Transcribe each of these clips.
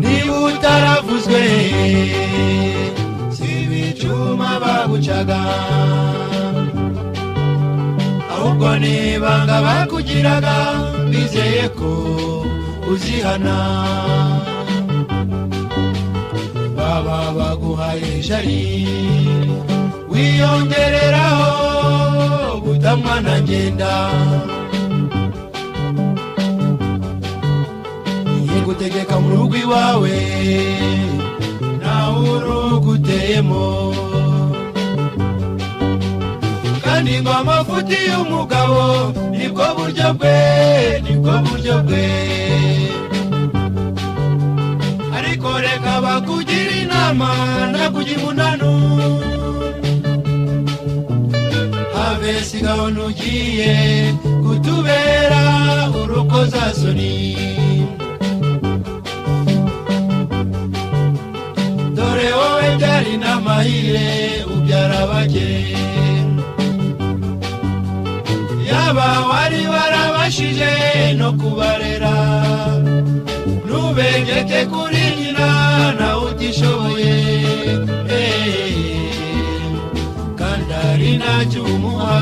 Niba utaravuzwe sibicuma bagucaga, ahubwo nibanga bakugiraga bizeye ko uzihana. Baba baguhaye jari wiyongereraho butamwana ngenda, gutegeka mu rugo iwawe nawe uruguteyemo, kandi ngo amafuti y'umugabo nibwo buryo bwe, nibwo buryo bwe. Ariko reka bakugira inama nakujya imunanu, have sigaho ntugiye kutubera urukozasoni. Dore wowe byari n'amahire ubyara bake, yaba wari warabashije no kubarera, ntubegeke kuri nyina nawe utishoboye, kandi ari nacyo umuha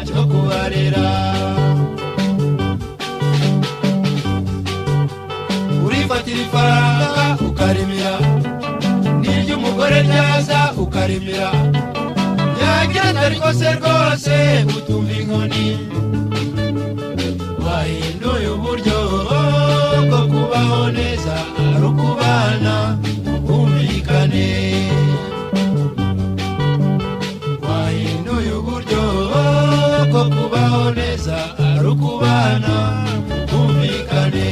cyo kubarera. Urifatira ifaranga ukarimira, n'umugore nyaza ukarimira, yagenda ariko se rwose utumva inkoni. Wahinduye uburyo bwo kubaho neza, ari ukubana ubumvikane. Wahinduye uburyo bwo kubaho neza, ari ukubana ubumvikane.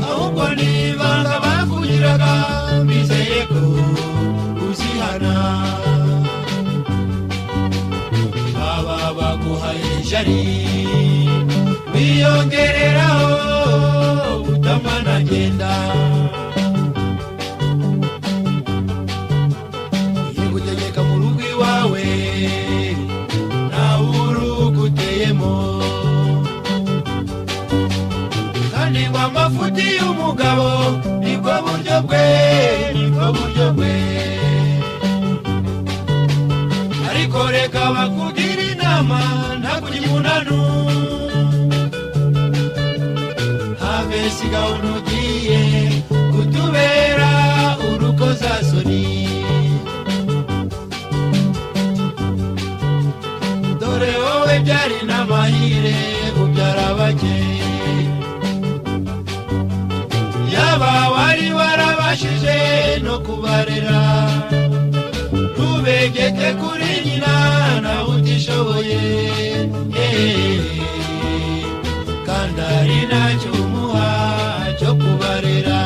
Ahubwo nibanga bakugiraga bizeye ko uzihana. Baba baguhaye jari wiyongereraho butamwana ngenda, gutegeka mu rugo iwawe nawe uruguteyemo, kandi ngo amafuti y'umugabo nibwo buryo bwe, nibwo buryo bwe. Ariko reka bakugira inama ntakujya imunanu, have sigaho ntugiye kutubera urukozasoni. Dore wowe byari n'amahire ubyara bake, yaba wari warabashije no kubarera, ntubegeke kuri nyina nawe utishoboye, kandi ari nacyo umuha cyo kubarera.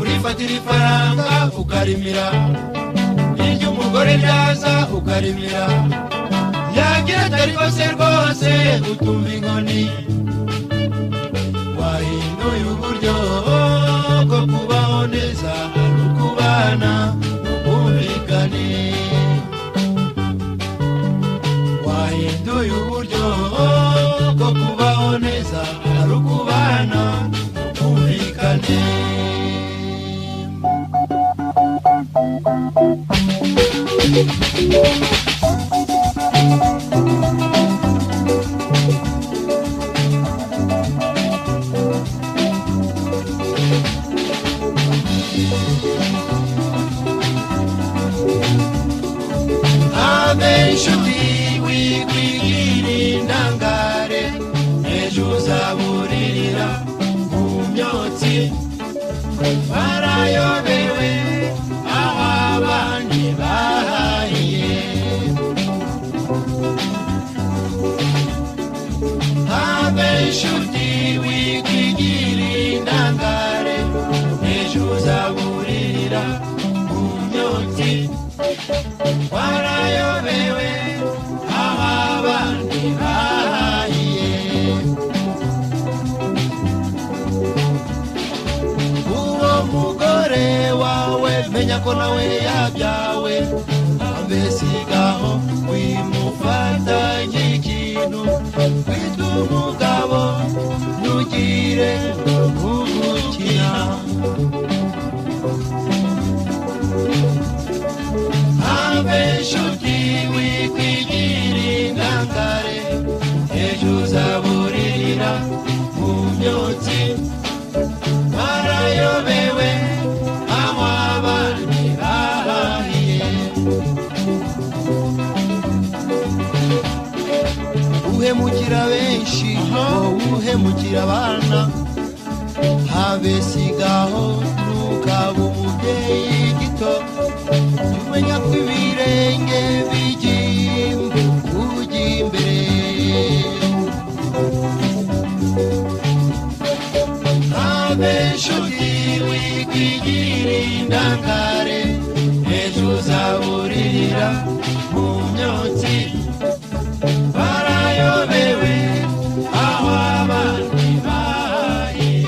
Urifatira ifaranga ukarimira, n'umugore nyaza ukarimira, yagira ariko se rwose utumva inkoni. Wahinduye uburyo bwo kubaho neza, ari ukubana ubumvikane. Wahinduye uburyo bwo kubaho neza, ari ukubana ubumvikane. Inshuti wigwigirindangare, ejo uzaburirira barayobewe aho abandi bahahiye. Habe inshuti wikwigira indangare, ejo uzaburirira mu myotsi. Warayobewe aho abandi bahahiye. Uwo mugore wawe menya ko nawe yabyawe, habe sigaho wimufata nk'ikintu. Wita umugabo ntugire ugukina. Habe inshuti wikwigira indangare, ejo uzaburirira mu myotsi. Barayobewe aho abandi bahahiye. Uhemukira benshi wowe uhemukira abana, habe sigaho ntukaba umubyeyi gito. Umenya ko ibirenge bigimba kujya imbere. Habe inshuti wikwigira indangare, ejo uzaburirira mu myotsi. Barayobewe aho abandi bahahiye.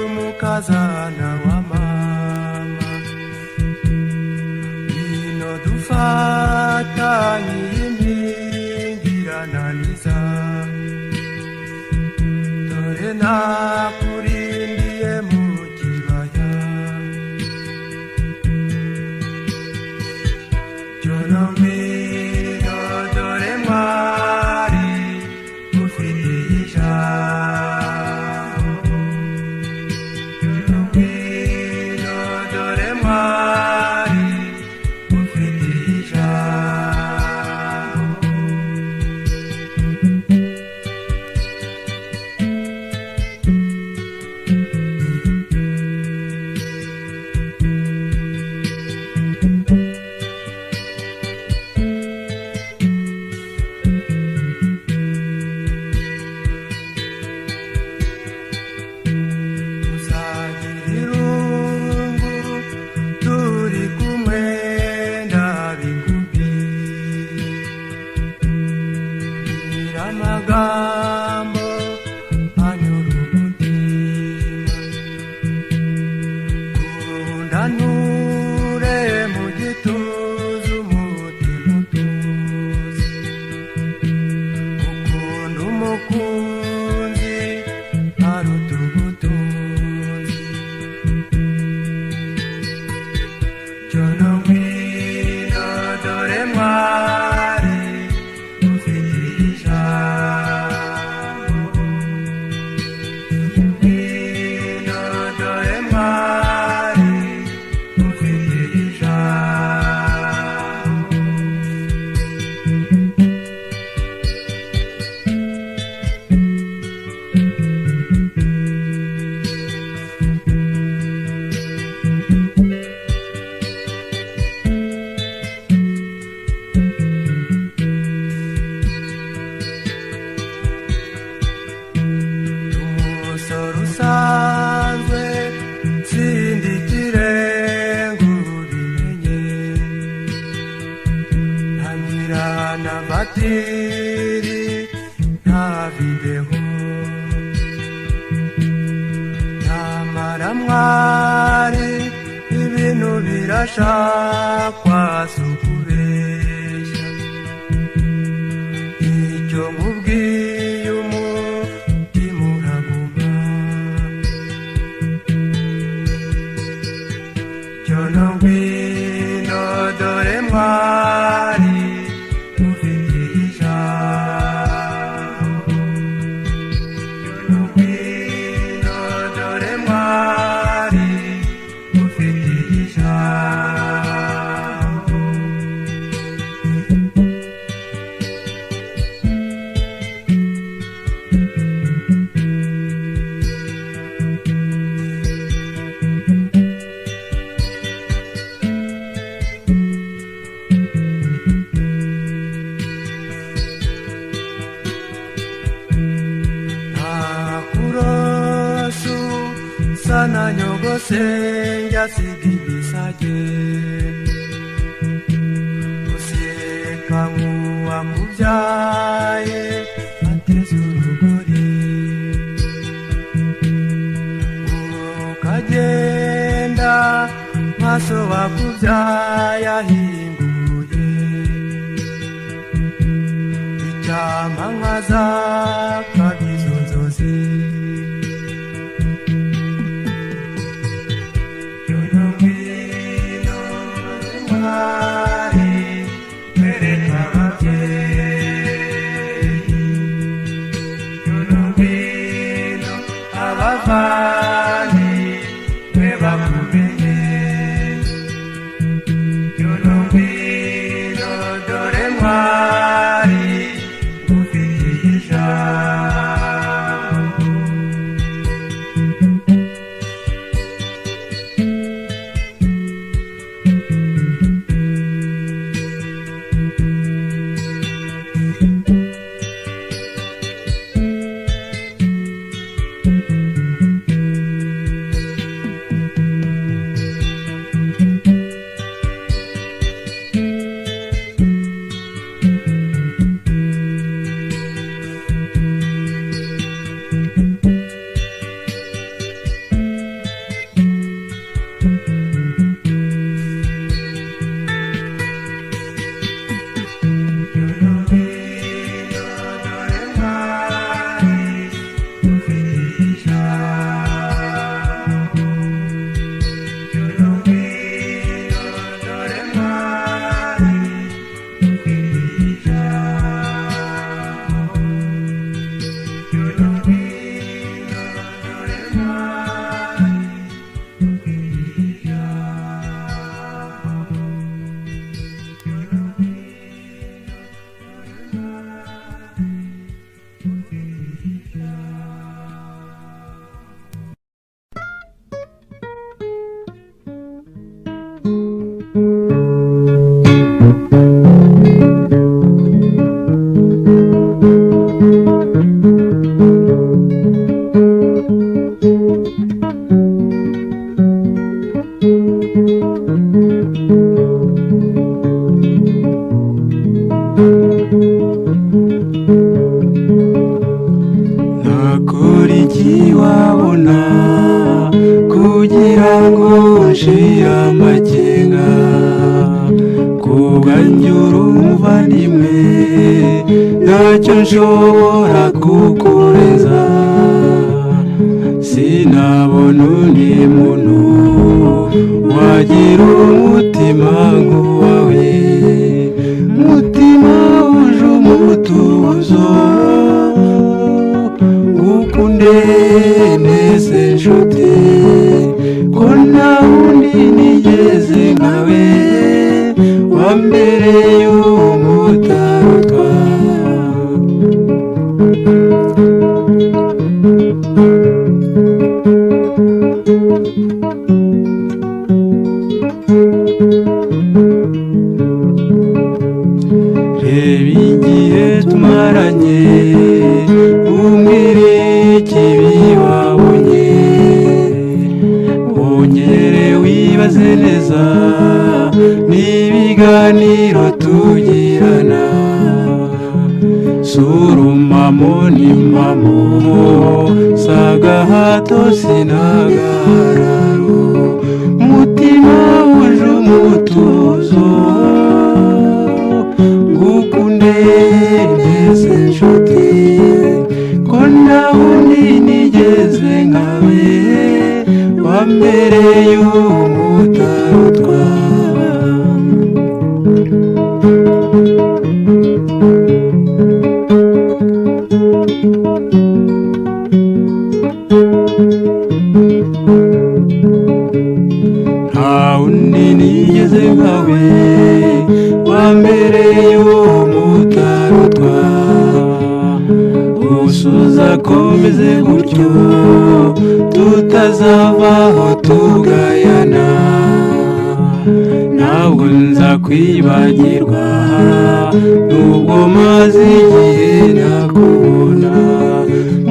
Umukazana wa mama, ino dufatanye impingirananiza. Dore nakurindiye mu kibaya, jono ngwino dore mwari ufite ijambo. Jono ngwino dore mwari ufite ijambo. ntagira na batiri nta videwo nyamara mwari ibintu birashakwa si ukubeshya icyo nkubwiye umutima uraguma cyo no ngwino dore mwari ufite ijambo cyo no ngwino dore mwari ufite ijambo nakurosu sana nyogose njasiga ibisage useka nk'uwamubyaye ateze urugori ukagenda maso wakubyaye ahinguye icyama nkazakabizo nzozi abavani mwe bakumenye yono ngwino dore mwari ufite ijambo nakora iki wabona kugira ngo nshire amakenga kubwanyura umuvandimwe ntacyo nshobora kukureza sinabona undi muntu wagira umutima nk'uwawe mutima wuje umutuzo ukunde neze nshuti ko nta wundi nigeze nkawe wambereye umutarutwa reba igihe tumaranye umbwire ikibi wabonye wongere wibaze neza n'ibiganiro tugirana surumamo n'impamo sagahato sinagararo mutima wuje umutuzo ngukunde neze nshuti ko nawundi nigeze nkawe wambereye umutarutwa ntawundi nigeze nkawe wambereye umutarutwa usuza komeze gutyo tutazavaho tugayana ntabwo nza kwibagirwa nubwo maze igihe nakubona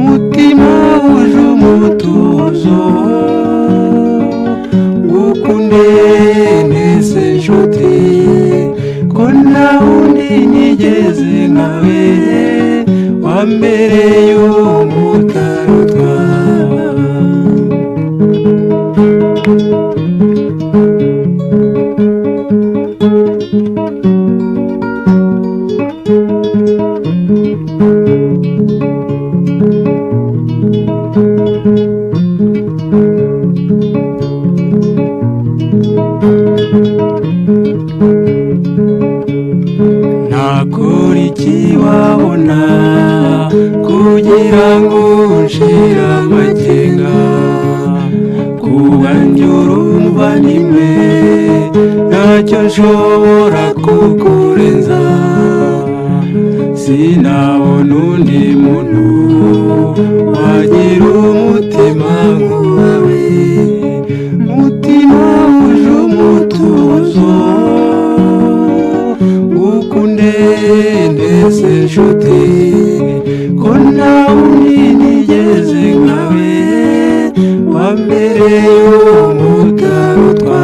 mutima wuje umutuzo ngukunde neze nshuti ko nawundi nigeze nkawe wambereye umutarutwa nakora iki wabona kugira ngo nshire amakenga kuba njye urumvanimwe ntacyo nshobora kukurenza sinabona undi muntu wagira umutima nk'uwawe mutima wuje umutuzo ngukunde neze nshuti ko nawundi nigeze nkawe wambereye umutarutwa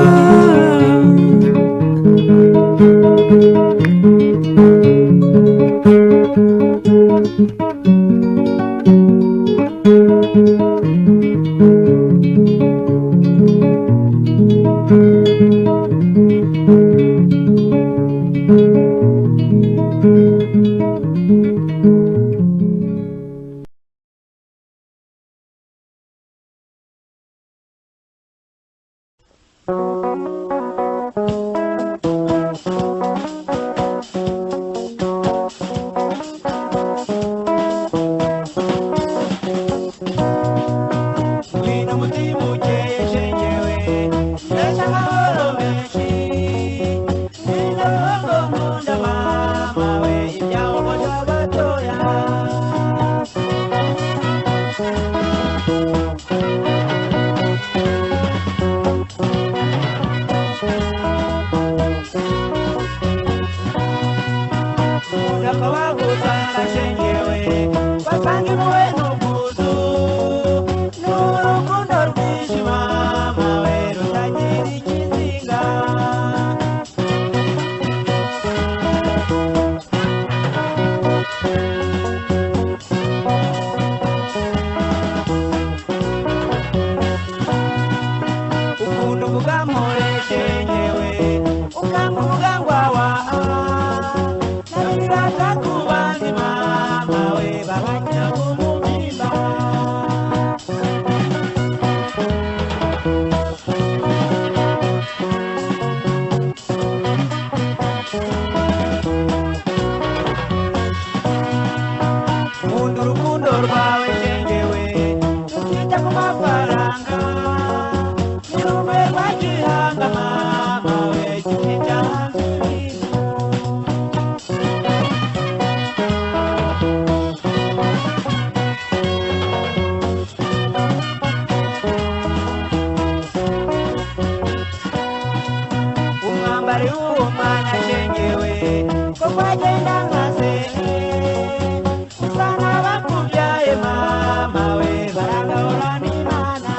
Wino mutima ukeye shenyewe ndashaka amahoro menshi ninaho nkunda mama we ibyawe mbona batoya ndakabahuza shenyewe basanga impuhwe n'ubwuzu n'urukundo rwinshi mama we rutagira ikizinga ukunda uvuga mporeshe nyewe ukamuvuga ngwawa nabiraza kubandi mama we babanya kumubimba nkunda urukundo rwawe shengewe tutita ku mafaranga n'urume rwa gihanga mama we kimwe cyahanze ibintu umwambari w'uwo mwana shengewe ko kwagenda nkase usa n'abakubyaye mama we baragahorana imana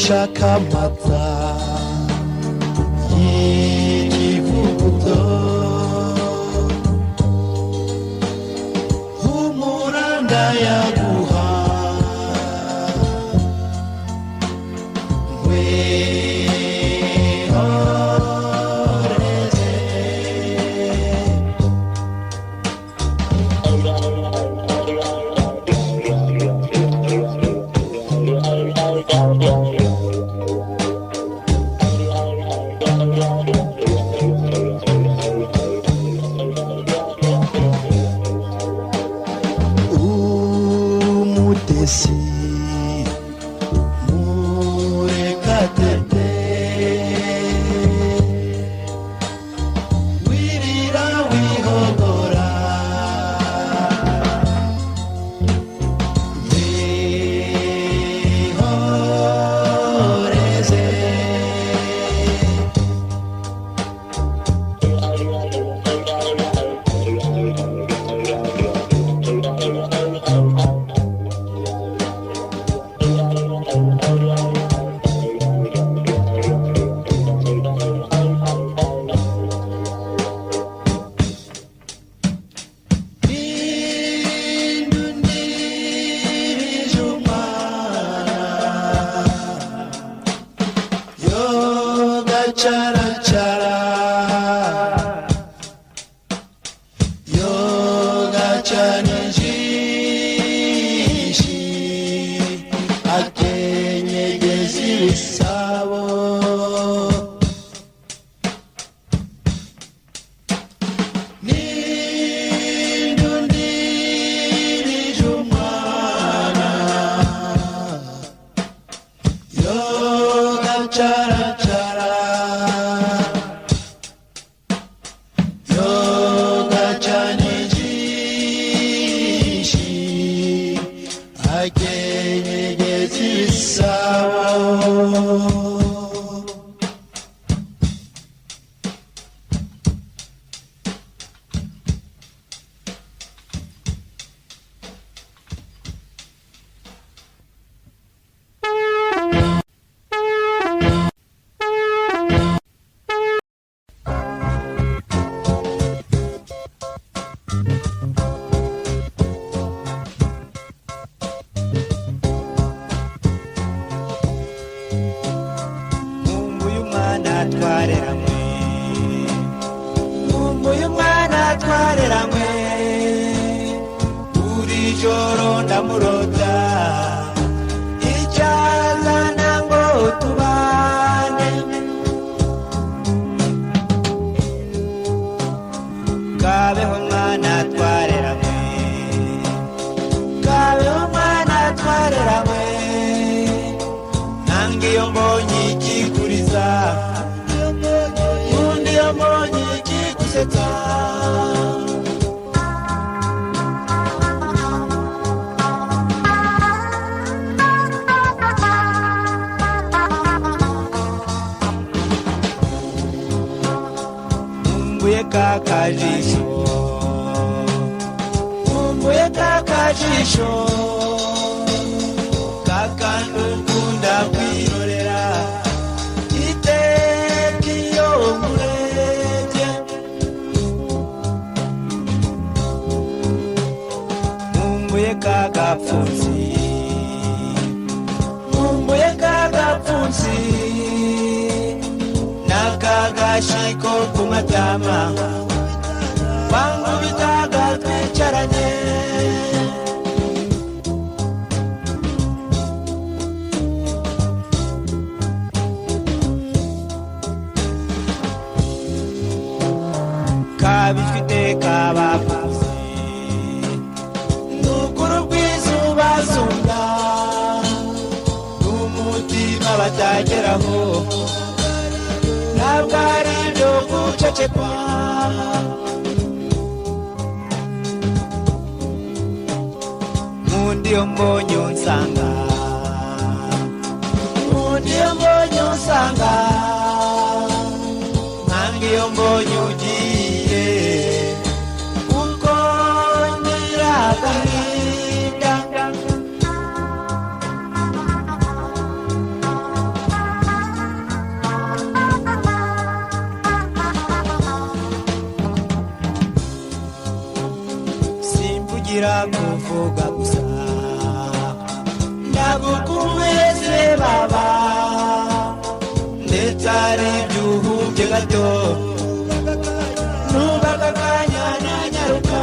shakamata y'ikivuguto humura ndayaguha wehoreze umutesi murekatete wirira wihogora wihoreze Chara chara, yoga chanijishi, akenyegezi bisabo. Nindundiri jumana, yoga chara chara. I can't get this. gasabo. Uyu mwana twareramwe buri joro ndamurota icyazana ngo tubane kabeho mwana twareramwe kabeho mwana twareramwe nange iyo mbonye ikikuriza undi iyo mbonye ikigusetsa Mumbuye kakajisho kakandukunda kwirorera iteka iyo nkurebye mumbuye kagapfunsi n'akagashiko ku matama wankubitaga twicaranye kabifite kabakuze nukuru rw'izubazunga n'umutima batageraho ntabwo ari ibyo gucecekwa nk'undi iyo mbonye unsanga nkange iyo mbonye ugiye kuko nyiragahinda simvugira kuvuga gusa ndagukumeze baba ndetse ari ibyuhubye gato nubaga akanya nanyaruka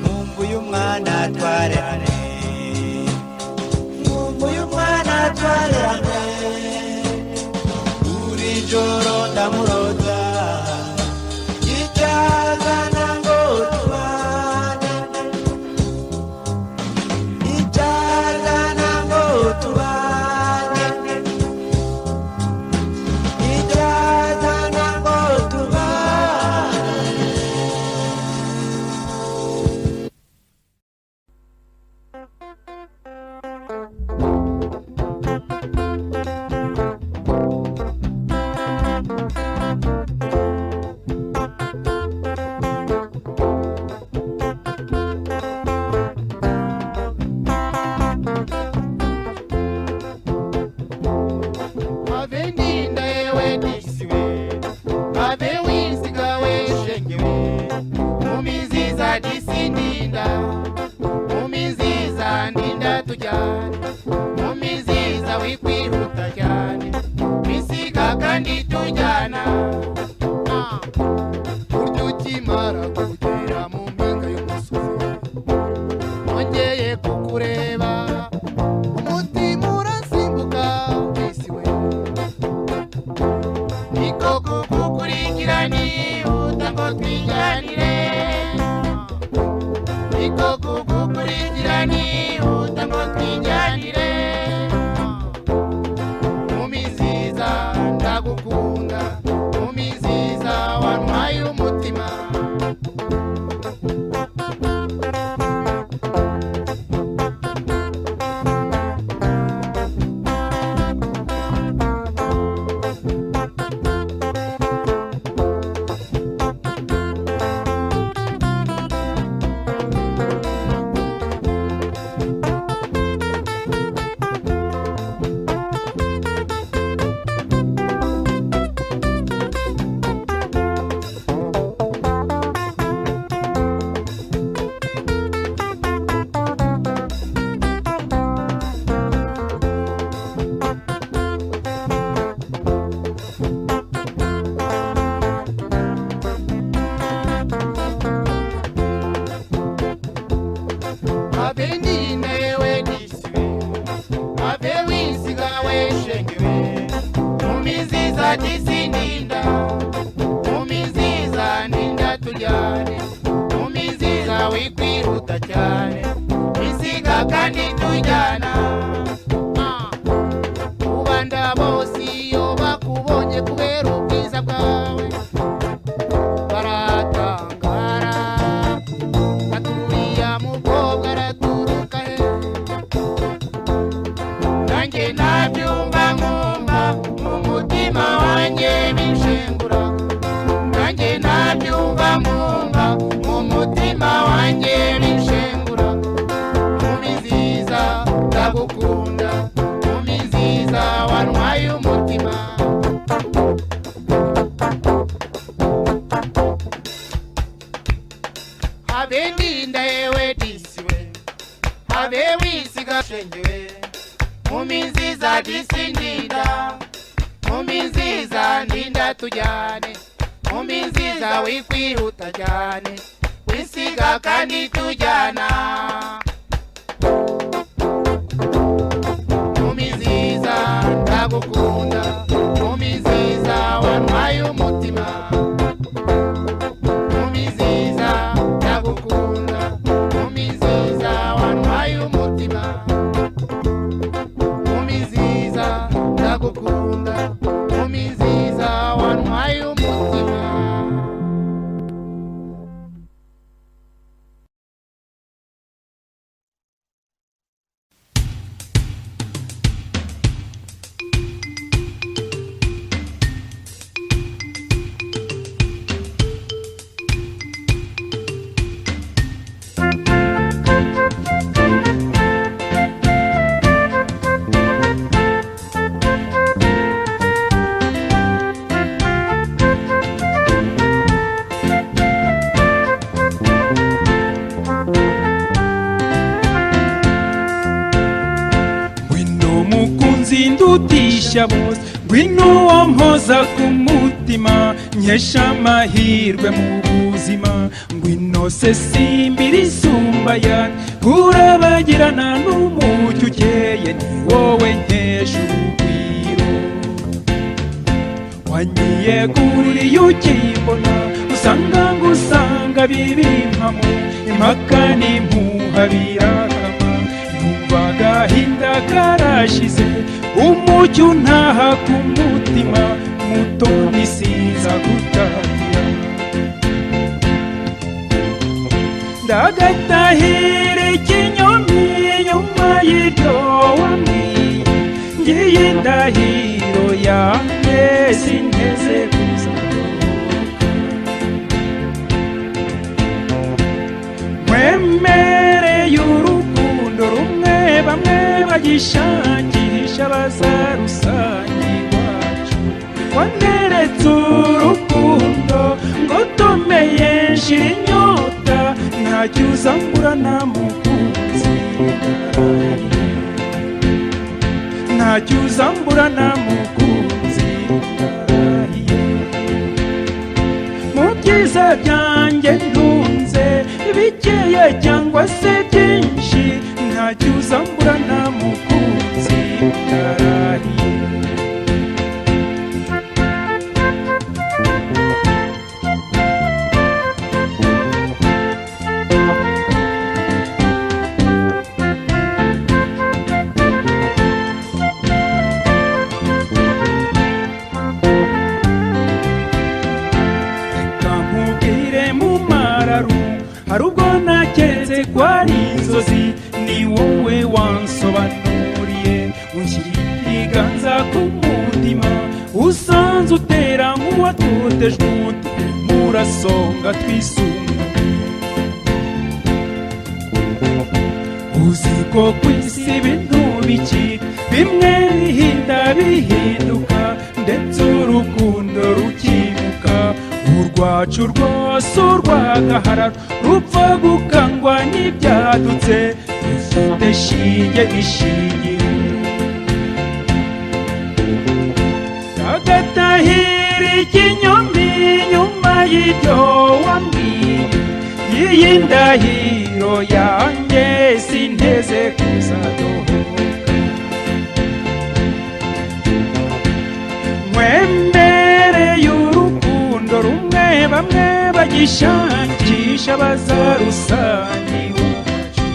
mumbuye umwana twarerane buri joro ndamurota icyazana ngo tubane icyazana ngo tubane icyazana ngo tubane. Avendinda yewe disiwe ave winsiga weshengewe mumiziza disindinda mumiziza ndinda tujyane mumiziza wikwihuta cyane misiga kandi tujyana buryo ukimara kugera mu mpinga y'umusozi nongeye kukureba umutima urasimbuka disiwe niko kukukurikirani utango twijyanire niko kukukurikirani utango twijyanire shengewe mumiziza tisindinda mumiziza ninda tujyane mumiziza wikwiruta cyane bisiga kandi tujyana ubanda bose iyo bakubonye kubera ubwiza bwawe baratangara baturiya mukobwa araturuka he nanjye nabyumva nkumva mu mutima wanjye bishengura nanjye nabyumva nkumva mu mutima wanjye bishengura mumiziza ndagukunda mumiziza wantwaye umutima habe ndinda yewe disiwe habe wisiga shengewe mumiziza disindinda mumiziza ndinda tujyane mumiziza wikwiruta cyane wisiga kandi tujyana mumiziza ndagukunda mumiziza wantwaye umutima mumiziza ndagukunda mumiziza wantwaye umutima mumiziza ndagukunda mumiziza wantwaye umutima. Ndutisha bose ngwino wampoza ku mutima nkesha amahirwe mu buzima ngwino se simbira isumba yane urabagirana n'umucyo ukeye ni wowe nkesha urugwiro wanyiyeguriye ukimbona usanga ngusanga bibimpamo impaka n'impuha birakama numva agahinda karashize umucyo ntaha ku mutima muto nisiza gutatira ndagatahira ikinyoni nyuma y'ibyo wambwiye ngiye indahiro yanjye sinteze kuzarokoka nkwemereye urukundo rumwe bamwe bagishakisha bazarusange iwacu waneretse urukundo ngo tomeye nshira inyota ntacyo uzambura nta mukunzi ndarahiye ntacyo uzambura nta mukunzi ndarahiye mu byiza byanjye ntunze bikeya cyangwa se byinshi ntacyo uzambura nta mukunzi ndarahiye reka nkubwire mu mararu hari ubwo naketse ko ari inzozi ni wowe wansobanuriye unshyira ibiganza ku mutima usanze utera nk'uwatotejwe umutima murasonga twisunga uzi ko ku isi ibintu bikika bimwe bihinda bihinduka ndetse urukundo rukimuka urwacu rwose urwagahararo rupfa gukangwa n'ibyadutse dufite shinge n'ishingiro agatahira ikinyoni nyuma y'ibyo wambwiye iyi ndahiro yanjye sinteze kuzadohoka bagishakisha bazarusangi wacu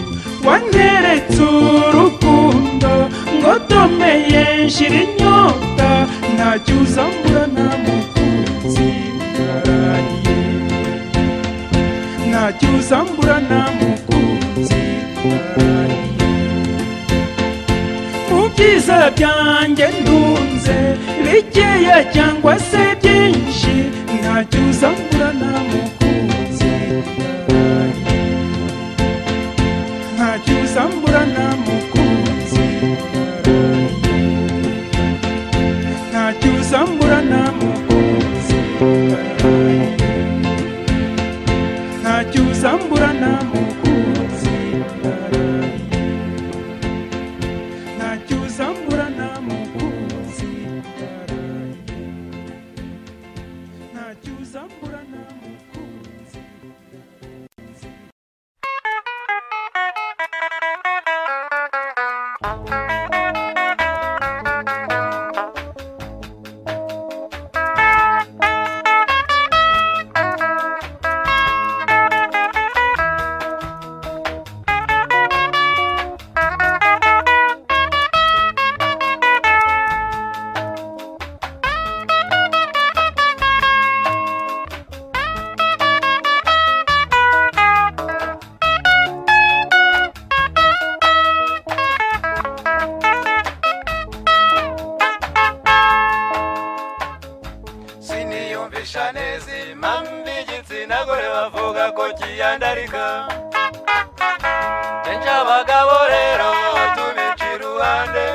wanyeretse urukundo ngo domeye nshira inyota ntacyo uzambura nta mukunzi ndarahiye ntacyo uzambura nta mukunzi ndarahiye mu byiza byanjye ndunze bikeya cyangwa se byinshi ntacyo uzambura nta mukunzi ndarahiye ntacyo uzambura nta mukunzi ndarahiye ntacyo uzambura nta mukunzi ndarahiye ntacyo uzambura nta mukunzi ndarahiye ntacyo uzambura nta mukunzi ndarahiye ntacyo uzambura nta mukunzi. Siniyumvisha neza impamvu igitsina gore bavuga ko kiyandarika kenshi abagabo rero tubica iruhande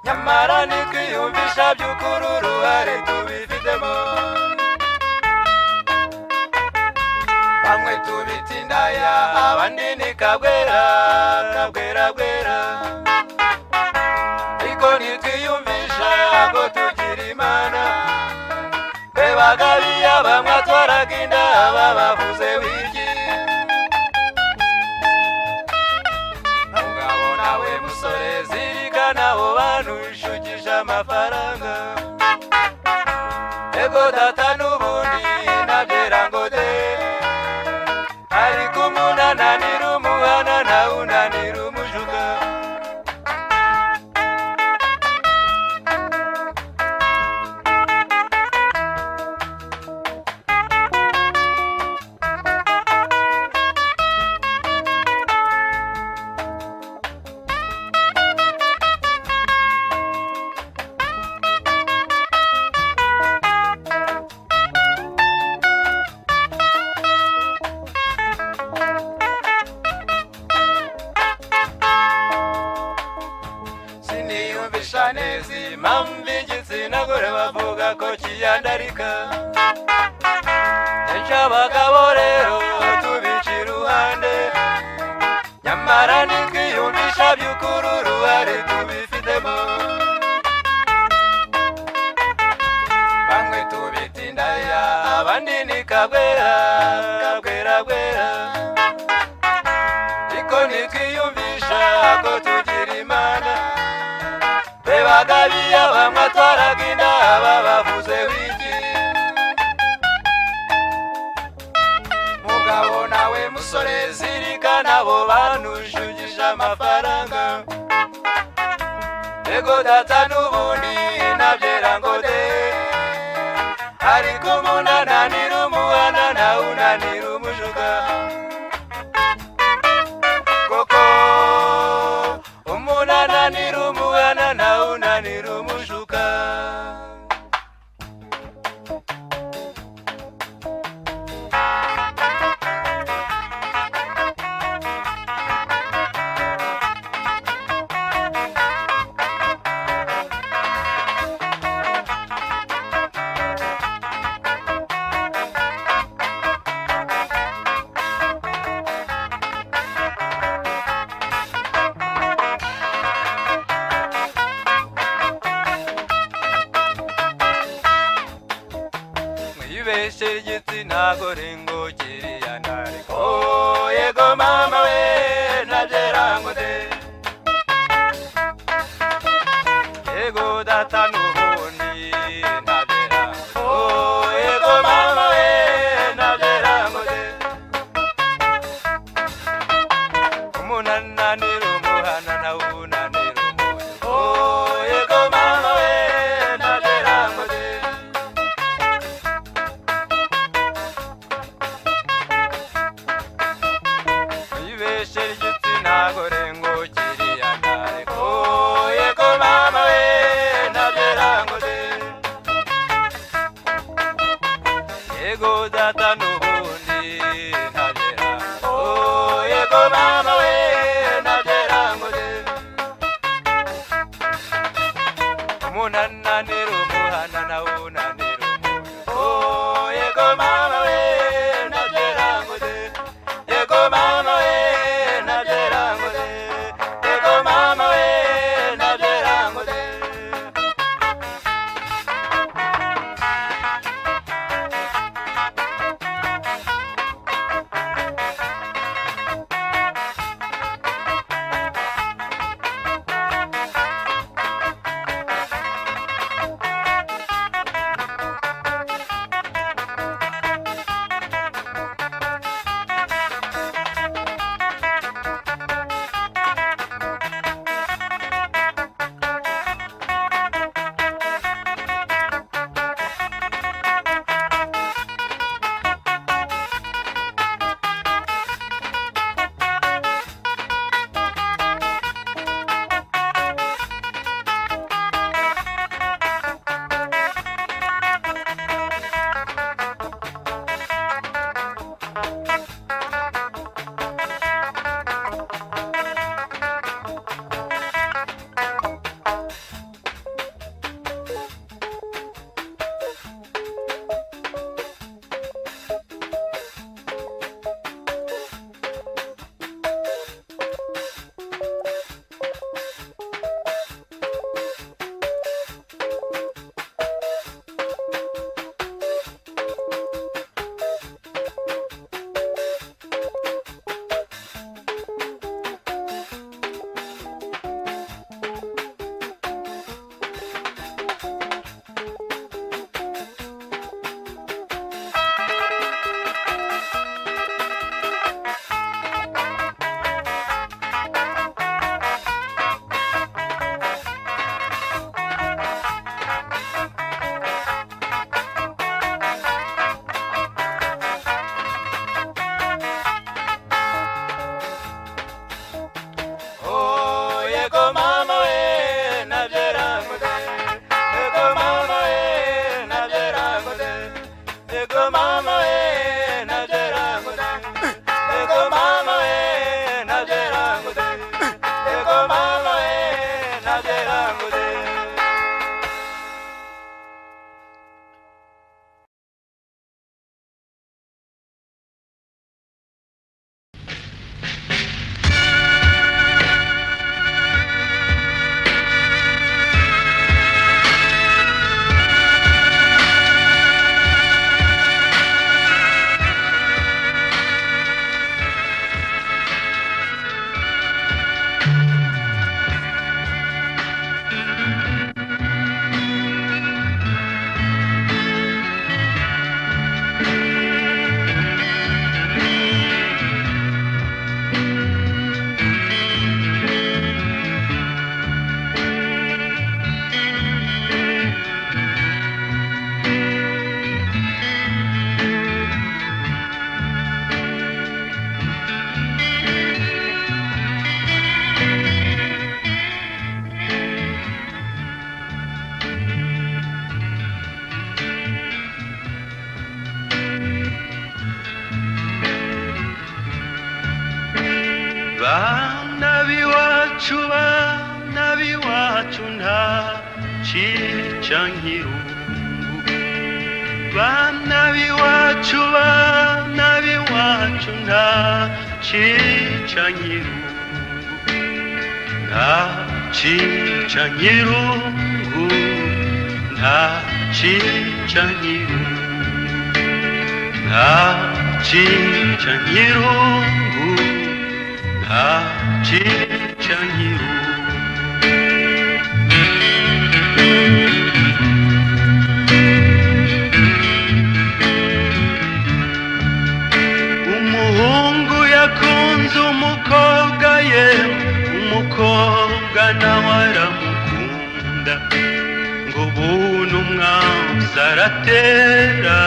nyamara ntikwiyumvisha by'ukuri uruhare tubifitemo bamwe tubita indaya abandi ni kabwera kabwera bwera ariko ntitwiyumvisha ko tugira imana bagabiya bamwe atwaraga inda babavuze wiki mugabo nawe musore zirikana abo bantu bishukisha amafaranga ego data n'ubundi nabyera ngo de ariko umuntu ananira umuhana nawe unanira umujuga siniyumvisha neza impamvu igitsina gore bavuga ko kiyandarika kenshi abagabo rero tubica iruhande nyamara ntikwiyumvisha by'ukuri uruhare tubifitemo bamwe tubita indaya abandi ni kabwera kabwera bwera ariko ntitwiyumvisha ko tugira imana bagabiya bamwe atwaraga inda babavuze wiki mugabo nawe musore zirikana abo bantu bishukisha amafaranga ego data n'ubundi nabyera ngo de ariko umuntu ananira umuhana nawe unanira umujuga koko umuntu ananira umuhana nawe unanira umujuga mwibeshe igitsina gore ngo kiriyandarika yego mama we nabyera ngo de yego data n'ubundi nabyera yego mama we nabyera umunananira umuhana nawe unanira umuntu. Oh yego mama we najeranguze, yego mama we najeranguze, yego mama we najeranguze. Bana biwacu nta cica nk'irungu. Bana biwacu nta cica nk'irungu. Nta cica nk'irungu, nta cica nk'irungu, nta cica nk'irungu, nta cica nk'irungu. Umuhungu yakunze umukobwa ye, umukobwa nawe aramukunda, ngo buntu umwanzi aratera,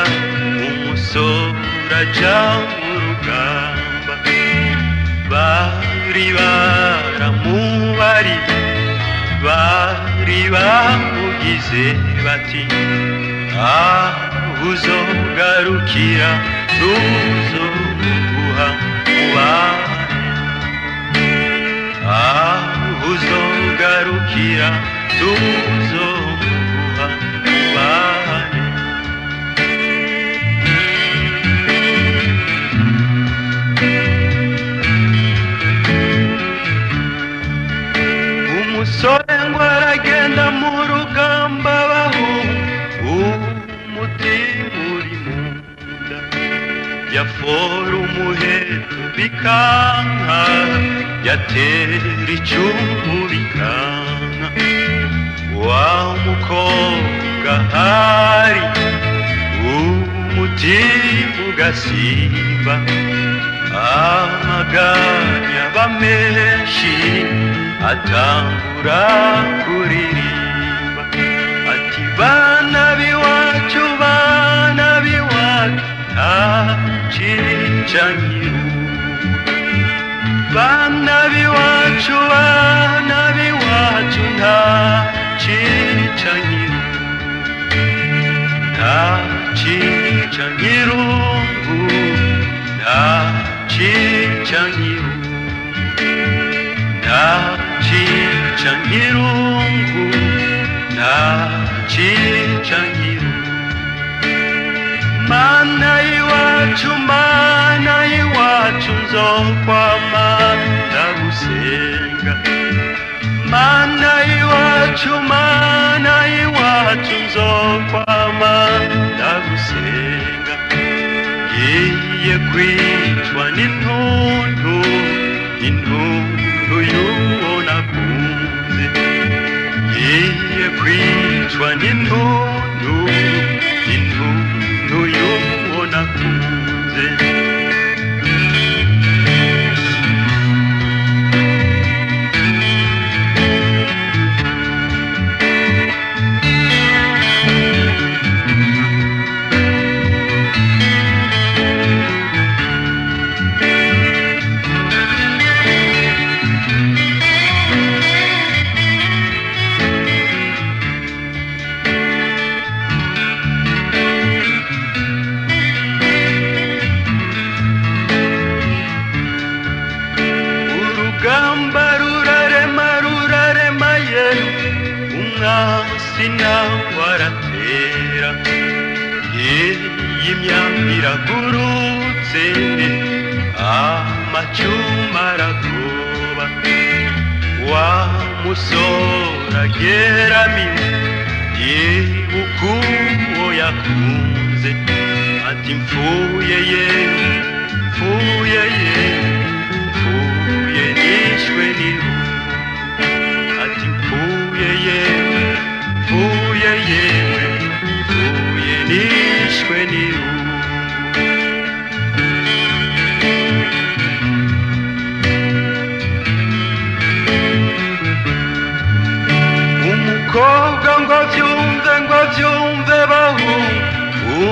umusore aja mu rugamba. Bari baramubariye, bari bamugize bati aho uzogarukira tuzoguha mubane, aho uzogarukira tuzoguha yafora umuheto bikanka yatera icumu bikanka wa mukobwa hari umutima ugasimba amaganya bamenshi atangura kuririmba ati bana biwacu nta cica nkiru bana biwacu nta cica nkiru nta cica nkirungu nta cica nkiru nta cica nkirungu nta cica nkiru mana iwacu nzokwama ndagusenga mana iwacu nzokwama ndagusenga ngiye kwicwa n'intuntu y'uwo nakunze ngiye kwicwa n'intuntu y'uwo nakunze waratera y'imyambi iragurutse amacuma aragoba wa musora ageramiwe yibuka uwo yakunze ati mfuye nishwe n'irungu ati mfuye nishwe n'irungu umukobwa ngo vyumve bahungu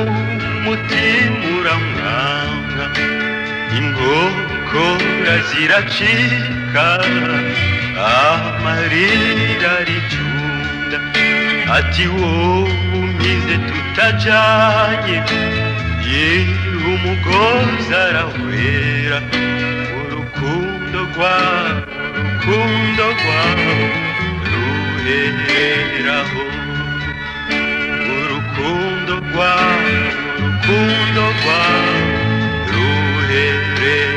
umutima uramwanga inkokora ziracika amarira aricunda ati wowe tutajanye umugozi arawera urukundo rwawe ruheraho urukundo rwawe ruhereraho.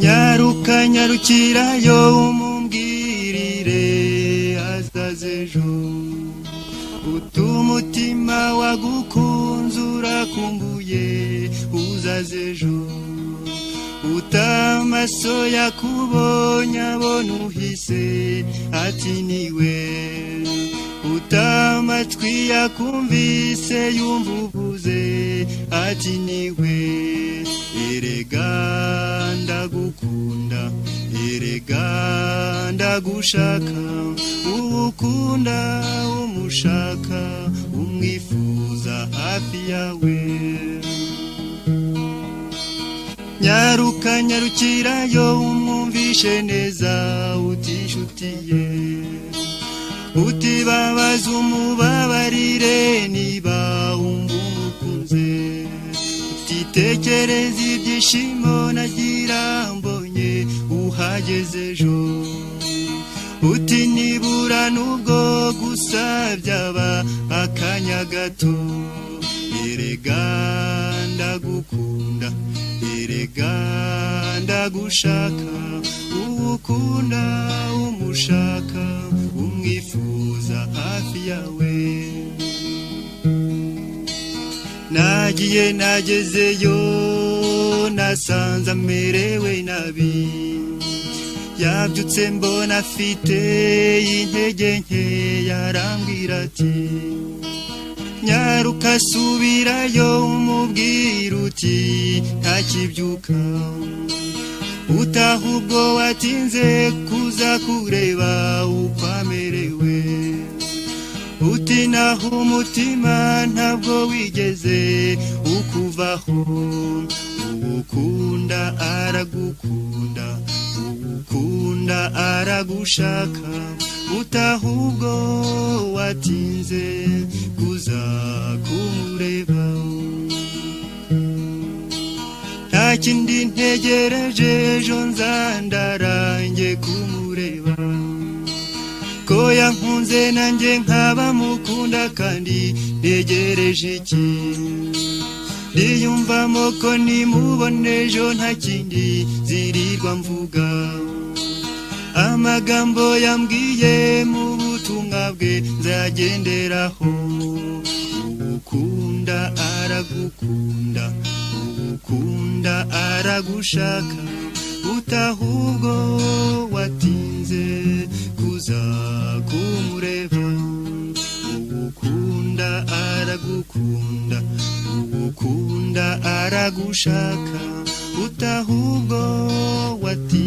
nyaruka nyarukirayo umumbwirire azazejo utumutima wagukunze urakumbuye uzazejo utamaso yakubonye abona uhise ati niwe utamatwi yakumvise yumva uvuze ati niwe erega ndagukunda erega ndagushaka ukunda umushaka umwifuza hafi yawe nyaruka nyarukirayo umwumvishe neza utishutiye utibabaza umubabarire niba wumva umukunze utitekereza ibyishimo nagira mbonye uhageze ejo uti nibura nubwo gusa byaba akanya gato erega ndagukunda erega ndagushaka ukunda umushaka umwifuza hafi yawe nagiye nagezeyo nasanze amerewe nabi yabyutse mbona afite intege nke yarambwira ati nyaruka subirayo umubwira uti ntakibyuka utaha ubwo watinze kuza kureba uko amerewe uti naho umutima ntabwo wigeze ukuvaho uwukunda aragukunda uwukunda aragushaka utaha ubwo watinze kuza kumureba nta kindi ntegereje ejo nzandarange kumureba ko yankunze nanjye nkaba mukunda kandi ntegereje iki ndiyumvamo ko nimubona ejo nta kindi zirirwa mvuga amagambo yambwiye mu butumwa bwe nzagenderaho uwukunda aragukunda uwukunda aragushaka utaha ubwo watinze kuza kumureba uwukunda aragukunda uwukunda aragushaka utaha ubwo watinze